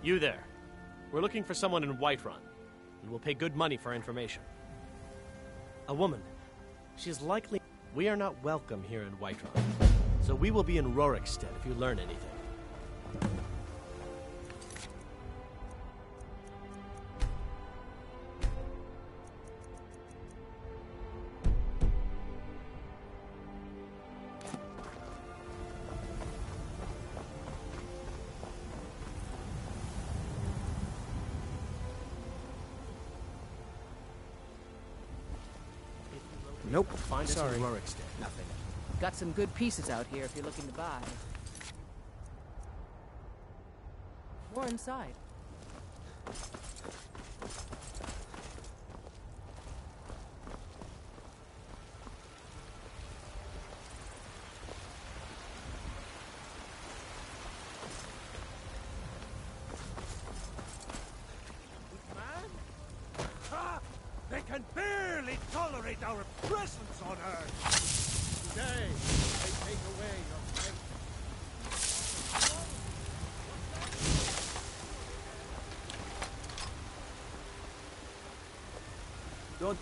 You there. We're looking for someone in Whiterun. We will pay good money for information. A woman. She is likely... We are not welcome here in Whiterun. So we will be in Rorikstead if you learn anything. Nope. Find us in Rorikstead. Nothing. Got some good pieces out here if you're looking to buy. More inside. They can barely tolerate our presence on Earth. Today, they take away your faith. Don't...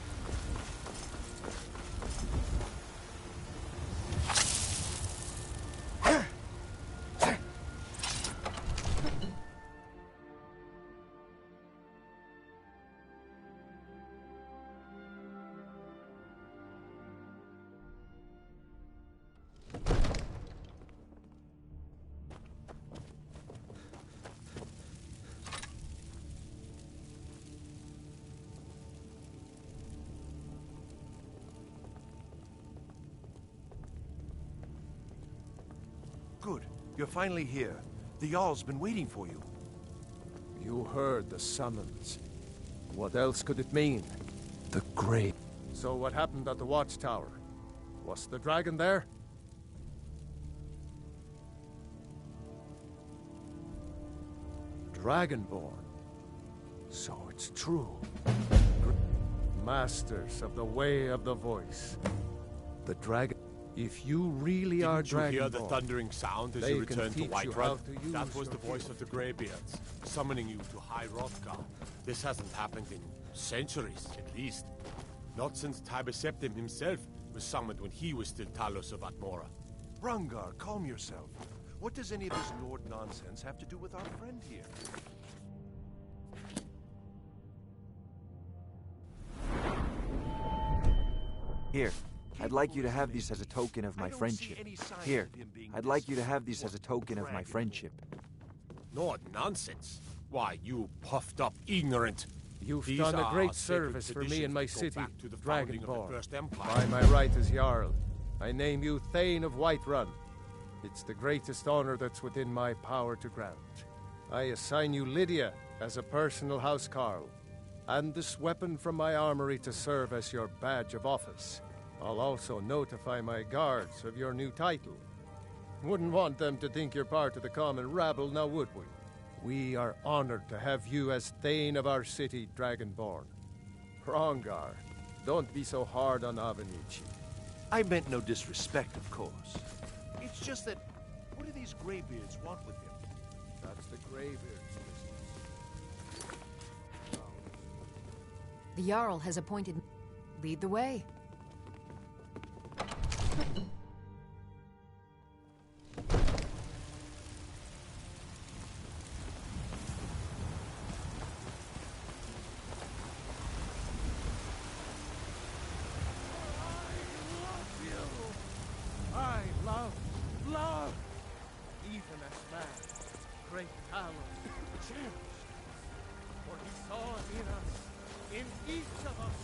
Good. You're finally here. The Jarl's been waiting for you. You heard the summons. What else could it mean? The grave. So what happened at the watchtower? Was the dragon there? Dragonborn. So it's true. Masters of the way of the voice. The dragon. If you really are Didn't you hear the Dragonborn, thundering sound as they you can returned to teach you how Whiterun? to use That was your the voice of the Greybeards, summoning you to High Hrothgar. This hasn't happened in centuries, at least. Not since Tiber Septim himself was summoned when he was still Talos of Atmora. Rungar, calm yourself. What does any of this Lord nonsense have to do with our friend here? Here. I'd like you to have these as a token of my friendship. Here. I'd like you to have these as a token of my friendship. Not nonsense. Why, you puffed up ignorant. You've These done a are great sacred service for me traditions and my that go city, back to the founding of the Dragonborn. First Empire. By my right as Jarl, I name you Thane of Whiterun. It's the greatest honor that's within my power to grant. I assign you Lydia as a personal housecarl, and this weapon from my armory to serve as your badge of office. I'll also notify my guards of your new title. Wouldn't want them to think you're part of the common rabble, now would we? We are honored to have you as Thane of our city, Dragonborn. Hrongar, don't be so hard on Avenici. I meant no disrespect, of course. It's just that, what do these Greybeards want with him? That's the Greybeard's business. The Jarl has appointed... Lead the way. I love, even as man, great Talos cherished. For he saw in us, in each of us,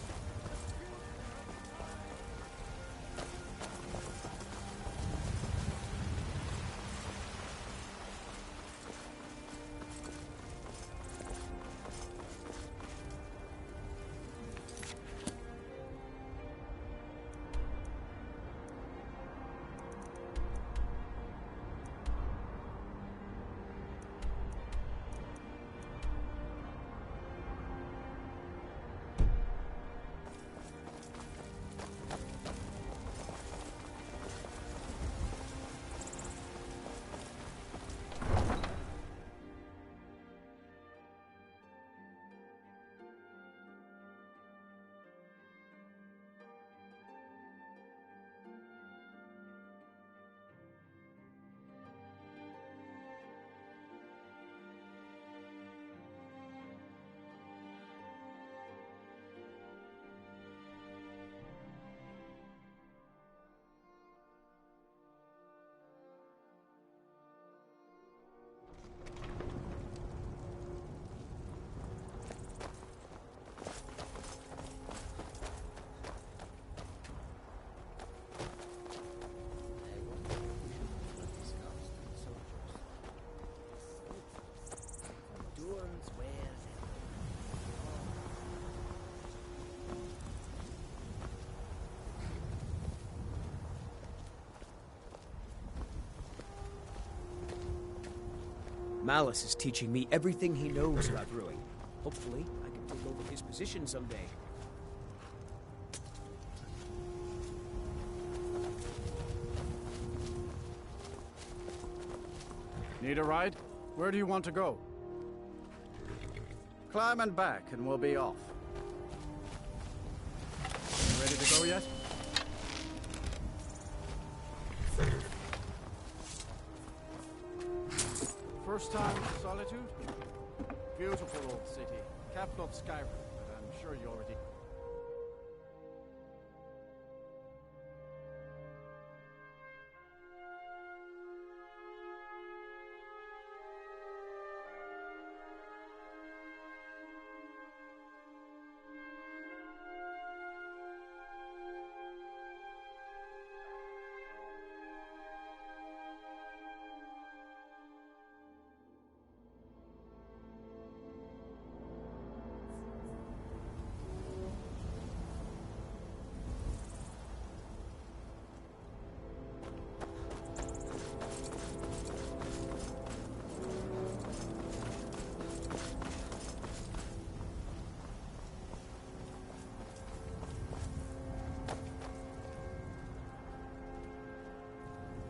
Malice is teaching me everything he knows about brewing. Hopefully, I can take over his position someday. Need a ride? Where do you want to go? Climb and back, and we'll be off. You ready to go yet? First time to Solitude? Beautiful old city. Capital of Skyrim, but I'm sure you already...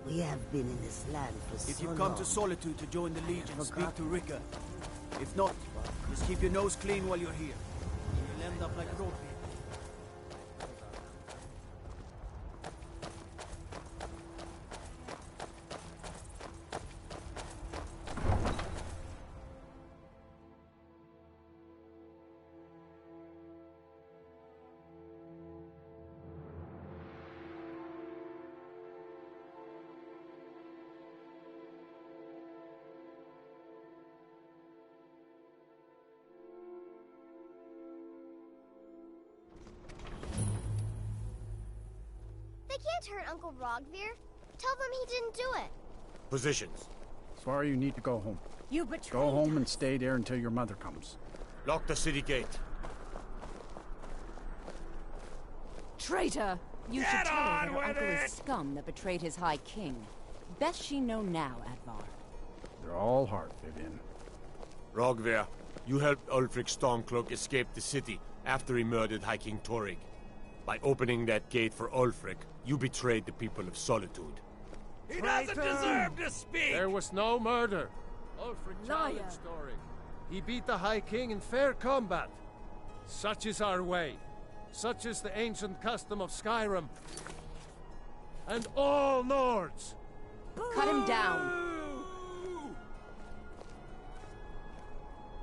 We have been in this land for so long. If you've come to Solitude to join the Legion, speak to Rika. If not, just keep your nose clean while you're here. You'll end up like Rofi. They can't hurt Uncle Rogvir. Tell them he didn't do it. Positions. Sorry, you need to go home. You betrayed Go home us. and stay there until your mother comes. Lock the city gate. Traitor! You should tell her that her uncle is scum that betrayed his High King. Best she know now, Advar. They're all heart, Vivian. Rogvir, you helped Ulfric Stormcloak escape the city after he murdered High King Torrig. By opening that gate for Ulfric, you betrayed the people of Solitude. He doesn't deserve to speak! There was no murder. Ulfric Liar. challenged Torrig. He beat the High King in fair combat. Such is our way. Such is the ancient custom of Skyrim. And all Nords! Cut him down.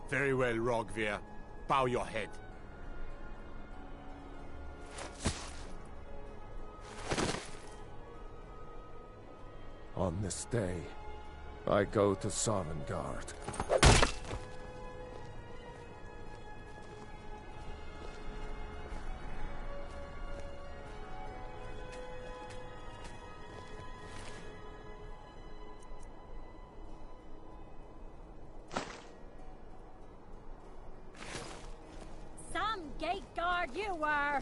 Very well, Rogvir. Bow your head. On this day, I go to Sovngarde. Some gate guard you were!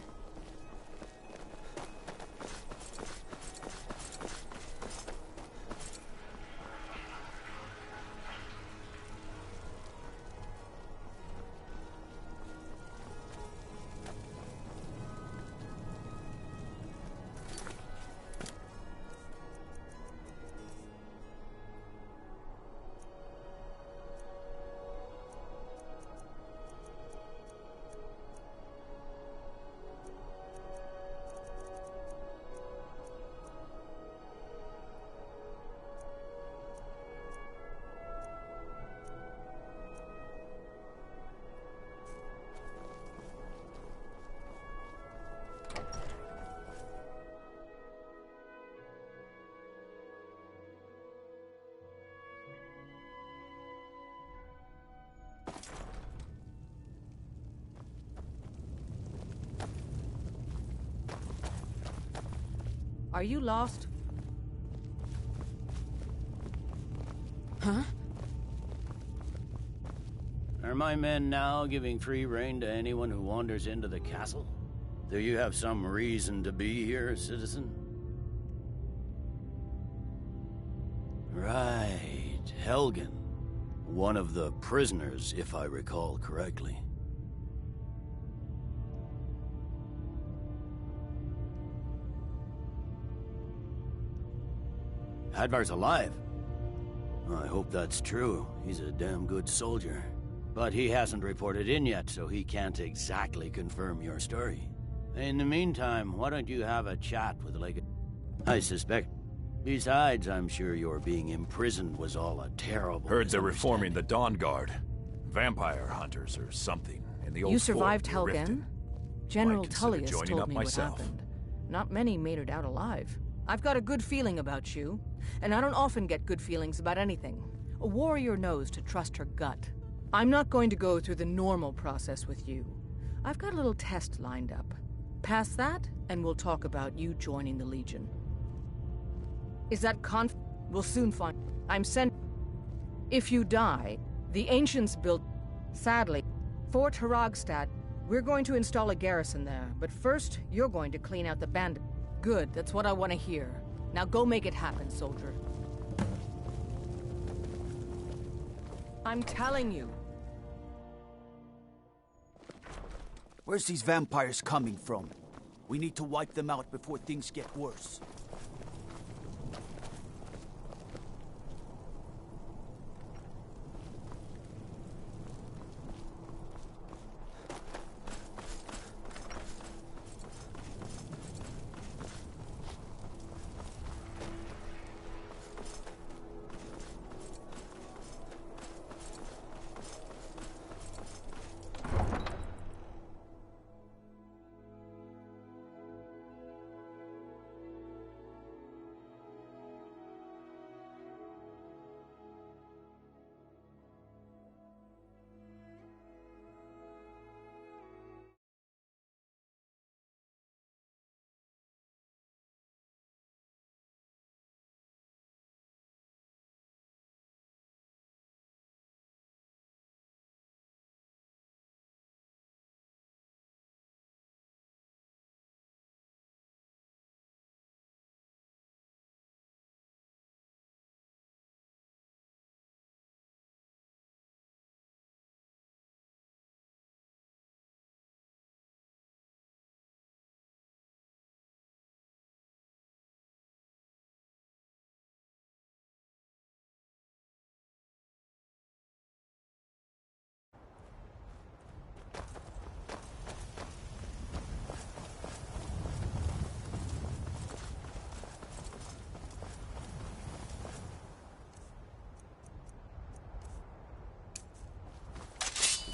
Are you lost? Huh? Are my men now giving free rein to anyone who wanders into the castle? Do you have some reason to be here, citizen? Right, Helgen. One of the prisoners, if I recall correctly. Hadvar's alive. I hope that's true. He's a damn good soldier. But he hasn't reported in yet, so he can't exactly confirm your story. In the meantime, why don't you have a chat with Leg... I suspect. Besides, I'm sure your being imprisoned was all a terrible... Heard they're reforming the Dawn Guard. Vampire hunters or something. In the old You survived fort in Helgen? General Might consider Tullius joining told up me myself. what happened. Not many made it out alive. I've got a good feeling about you, and I don't often get good feelings about anything. A warrior knows to trust her gut. I'm not going to go through the normal process with you. I've got a little test lined up. Pass that, and we'll talk about you joining the Legion. Is that We'll soon find... I'm sent... If you die, the Ancients built... Sadly, Fort Haragstad. We're going to install a garrison there, but first, you're going to clean out the bandit. Good, that's what I want to hear. Now go make it happen, soldier. I'm telling you. Where's these vampires coming from? We need to wipe them out before things get worse.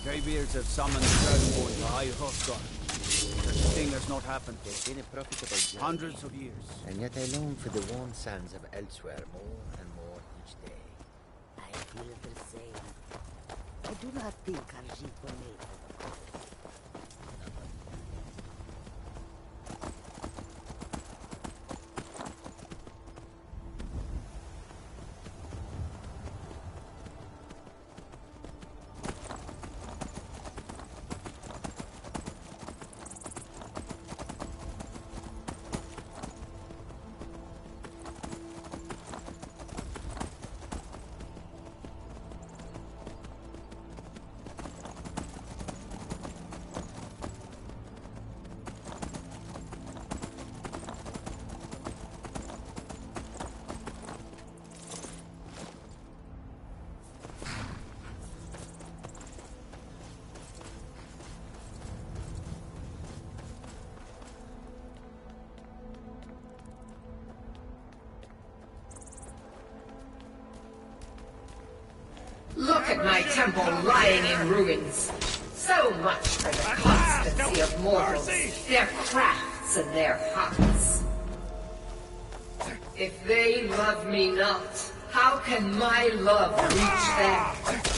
Greybeards have summoned the Dragonborn to High Hrothgar. Such a thing has not happened It's been a profitable journey, hundreds of years. and yet I long for the warm sands of elsewhere more and more each day. I feel the same. I do not think Khajiit were made for the cold. Look at my temple lying in ruins. So much for the constancy of mortals, their crafts and their hearts. If they love me not, how can my love reach them?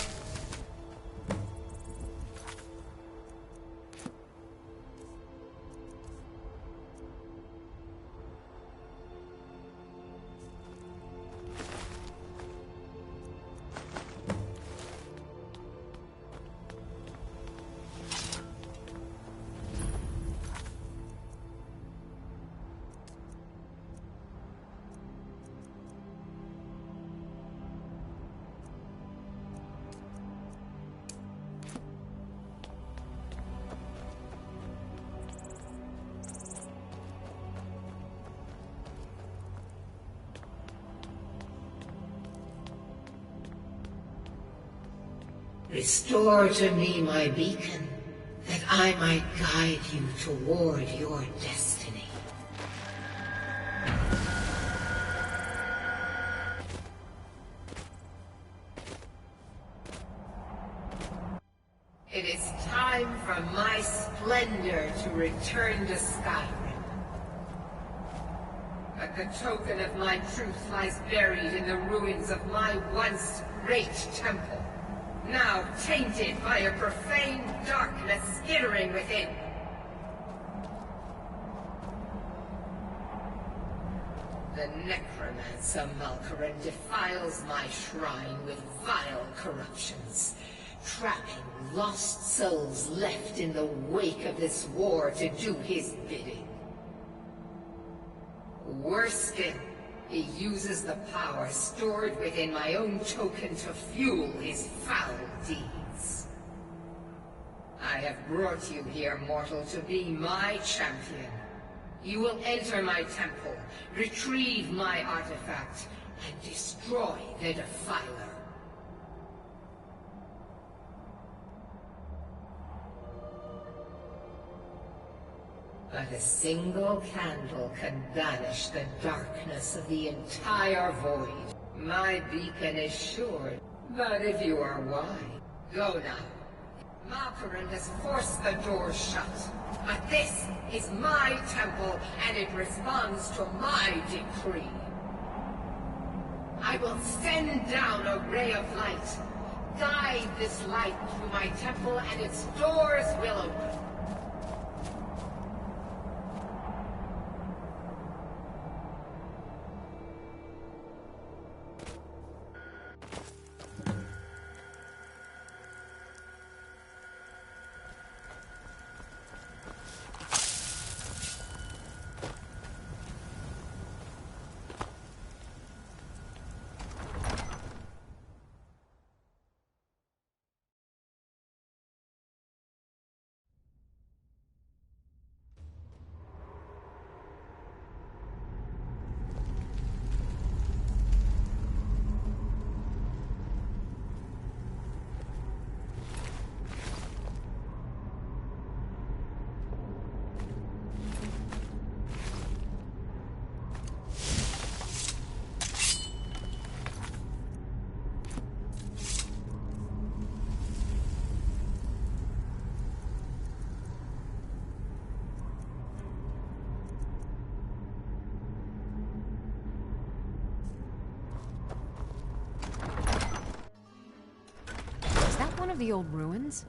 Restore to me my beacon, that I might guide you toward your destiny. It is time for my splendor to return to Skyrim. But the token of my truth lies buried in the ruins of my once great temple, now tainted by a profane darkness skittering within. The necromancer Malkaran defiles my shrine with vile corruptions, trapping lost souls left in the wake of this war to do his bidding. Worse still, he uses the power stored within my own token to fuel his foul deeds. I have brought you here, mortal, to be my champion. You will enter my temple, retrieve my artifact, and destroy the Defiler. But a single candle can banish the darkness of the entire void. My beacon is sure, but if you are wise, go now. Malkaran has forced the doors shut, but this is my temple, and it responds to my decree. I will send down a ray of light. Guide this light through my temple, and its doors will open. One of the old ruins?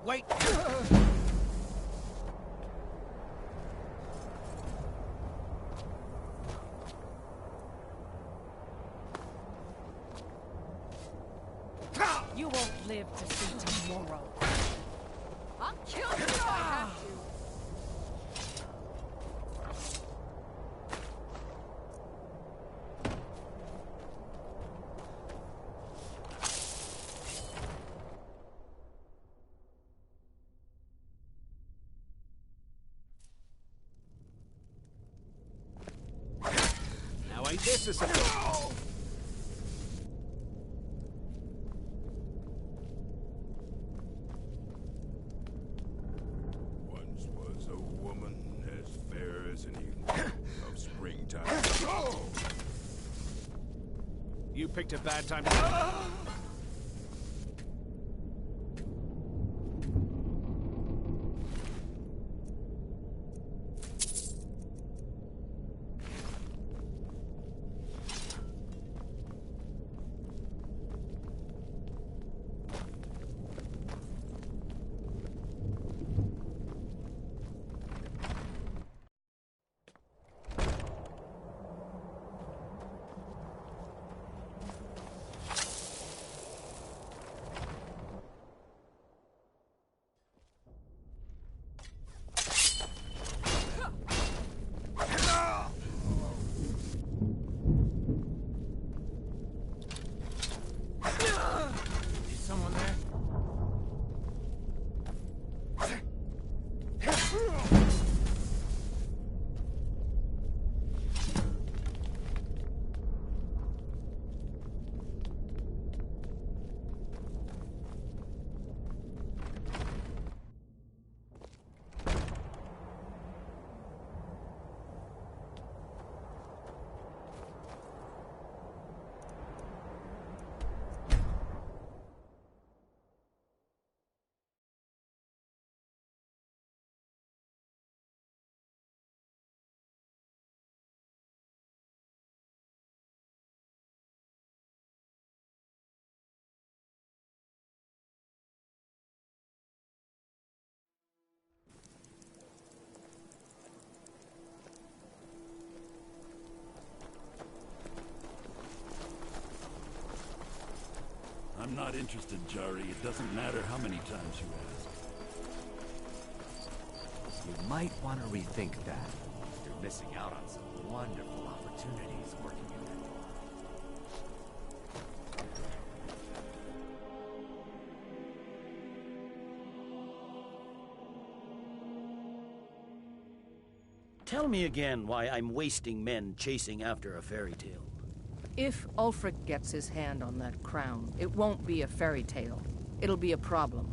Wait! You won't live to see tomorrow. I'll kill you if I have to. Now ain't this a Once was a woman as fair as an evening of springtime. You picked a bad time. I'm not interested, Jari. It doesn't matter how many times you ask. You might want to rethink that. You're missing out on some wonderful opportunities working in it. Tell me again why I'm wasting men chasing after a fairy tale. If Ulfric gets his hand on that crown, it won't be a fairy tale. It'll be a problem.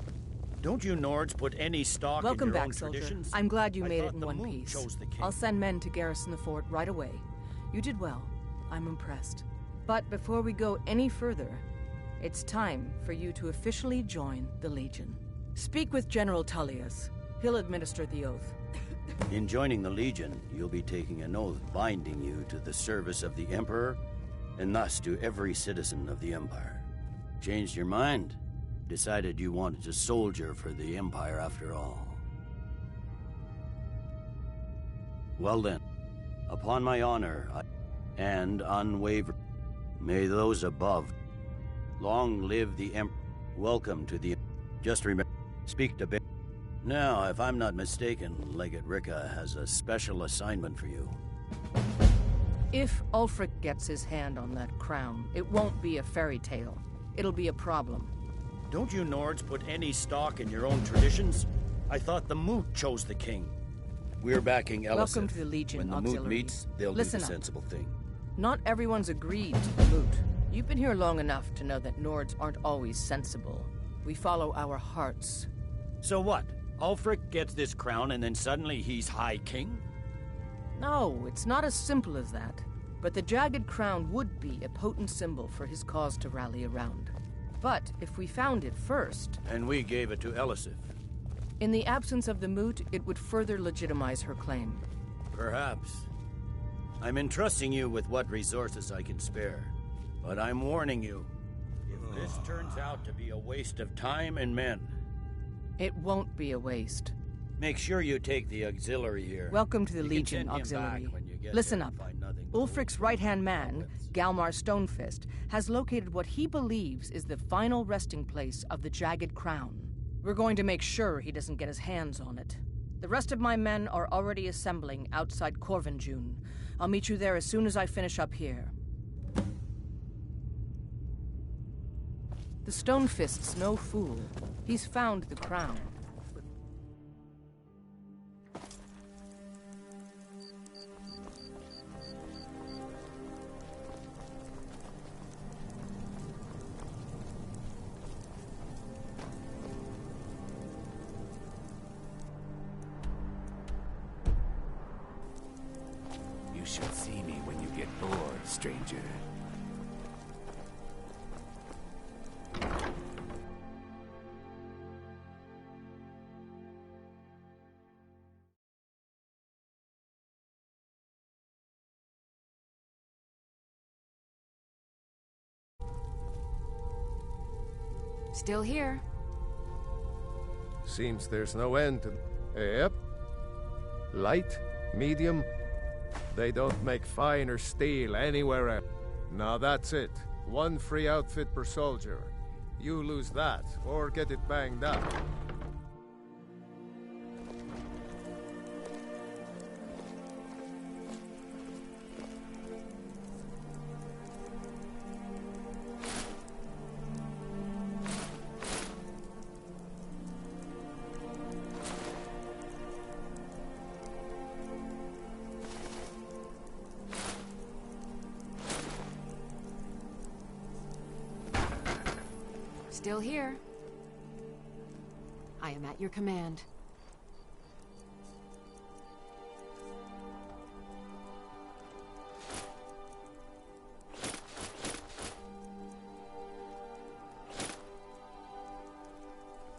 Don't you Nords put any stock Welcome in your back, own soldier. traditions? I'm glad you I made thought it in the one moon piece. chose the king. I'll send men to garrison the fort right away. You did well. I'm impressed. But before we go any further, it's time for you to officially join the Legion. Speak with General Tullius. He'll administer the oath. In joining the Legion, you'll be taking an oath binding you to the service of the Emperor, and thus to every citizen of the Empire. Changed your mind? Decided you wanted to soldier for the Empire after all. Well then, upon my honor and unwavering, may those above long live the Emperor. Welcome to the... Just remember, speak to Ben. Now, if I'm not mistaken, Legate Ricka has a special assignment for you. If Ulfric gets his hand on that crown, it won't be a fairy tale. It'll be a problem. Don't you Nords put any stock in your own traditions? I thought the Moot chose the king. We're backing Elisif. Welcome to the Legion When the Auxiliaries. Moot meets, they'll Listen do the up. sensible thing. Not everyone's agreed to the Moot. You've been here long enough to know that Nords aren't always sensible. We follow our hearts. So what? Ulfric gets this crown and then suddenly he's High King? No, it's not as simple as that. But the jagged crown would be a potent symbol for his cause to rally around. But if we found it first... And we gave it to Elisif. In the absence of the Moot, it would further legitimize her claim. Perhaps. I'm entrusting you with what resources I can spare. But I'm warning you, if this turns out to be a waste of time and men, It won't be a waste. Make sure you take the auxiliary here. Welcome to the You can Legion send him Auxiliary. back when you get Listen there up. and find nothing Ulfric's right-hand man, Galmar Stonefist, has located what he believes is the final resting place of the Jagged Crown. We're going to make sure he doesn't get his hands on it. The rest of my men are already assembling outside Corvinjune. I'll meet you there as soon as I finish up here. The Stonefist's no fool. He's found the crown. You should see me when you get bored, stranger. Still here. Seems there's no end to... Yep. Light, medium. They don't make fine or steel anywhere else. Now that's it. One free outfit per soldier. You lose that, or get it banged up. Still here. I am at your command.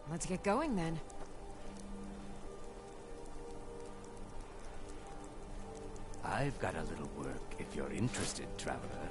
Let's get going then. I've got a little work if you're interested, traveler.